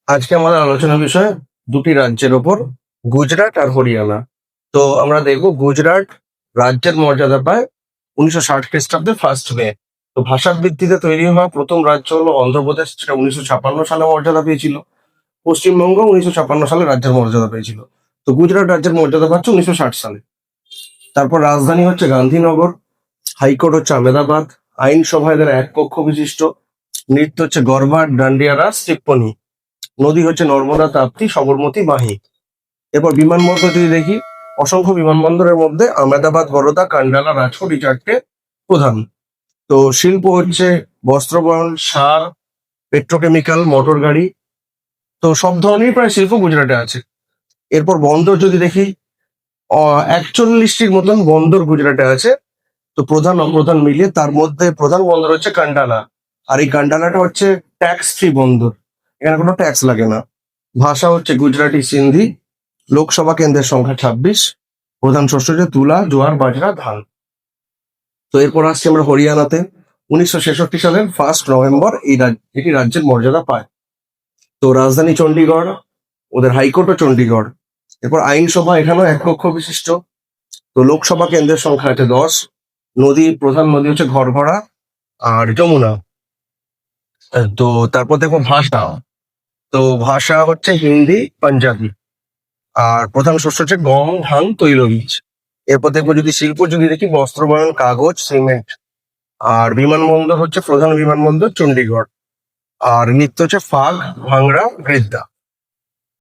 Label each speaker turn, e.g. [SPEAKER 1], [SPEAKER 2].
[SPEAKER 1] আজকে আমাদের আলোচনার বিষয় দুটি রাজ্যের ওপর, গুজরাট আর হরিয়ানা। তো আমরা দেখবো গুজরাট রাজ্যের মর্যাদা পায় 1960 খ্রিস্টাব্দে 1 মে। তো ভাষার ভিত্তিতে তৈরি হওয়া প্রথম রাজ্য হলো অন্ধ্রপ্রদেশ, সেটা 1956 সালে মর্যাদা পেয়েছিল। পশ্চিমবঙ্গ 1956 সালে রাজ্যের মর্যাদা পেয়েছিল। তো গুজরাট রাজ্যের মর্যাদা পাচ্ছে 1960 সালে। তারপর রাজধানী হচ্ছে গান্ধীনগর, হাইকোর্ট হচ্ছে আহমেদাবাদ, আইনসভা এদের এক কক্ষ বিশিষ্ট, নৃত্য হচ্ছে গরবা, ডান্ডিয়া রাস, টিপ্পনী, নদী হচ্ছে নর্মদা, তাপ্তি, সবরমতী, মাহি। এরপর বিমানবন্দর যদি দেখি, অসংখ্য বিমানবন্দরের মধ্যে আহমেদাবাদ, বরোদা, কান্ডালা, রাজকোট এই চারটে প্রধান। তো শিল্প হচ্ছে বস্ত্র বয়ন, সার, পেট্রোকেমিক্যাল, মোটর গাড়ি। তো সব ধরনের প্রায় শিল্প গুজরাটে আছে। এরপর বন্দর যদি দেখি, 41টির মতন বন্দর গুজরাটে আছে। তো প্রধান অপ্রধান মিলিয়ে তার মধ্যে প্রধান বন্দর হচ্ছে কান্ডালা। আর এই কান্ডালাটা হচ্ছে ট্যাক্স ফ্রি বন্দর, এখানে কোনো ট্যাক্স লাগে না। ভাষা হচ্ছে গুজরাটি, সিন্ধি। লোকসভা কেন্দ্রের সংখ্যা 26। প্রধান শস্য হচ্ছে তুলা, জোয়ার, বাজরা, ধান। তো এরপর আসছি আমরা হরিয়ানাতে। 1966 সালের 1 নভেম্বর এটি রাজ্যের মর্যাদা পায়। তো রাজধানী চণ্ডীগড়, ওদের হাইকোর্টও চণ্ডীগড়। এরপর আইনসভা এখানেও এক কক্ষ বিশিষ্ট। তো লোকসভা কেন্দ্রের সংখ্যা আছে 10। প্রধান নদী হচ্ছে ঘরঘরা আর যমুনা। তো তারপর দেখো ভাষা। তো ভাষা হচ্ছে হিন্দি, পাঞ্জাবি। আর প্রধান শস্য হচ্ছে গম, ধান, তৈলবীজ। এরপর দেখবো যদি শিল্প যদি দেখি, বস্ত্র বয়ন, কাগজ, সিমেন্ট। আর বিমানবন্দর হচ্ছে প্রধান বিমানবন্দর চণ্ডীগড়। আর নৃত্য হচ্ছে ফাগ, ভাংড়া, গৃদ্দা।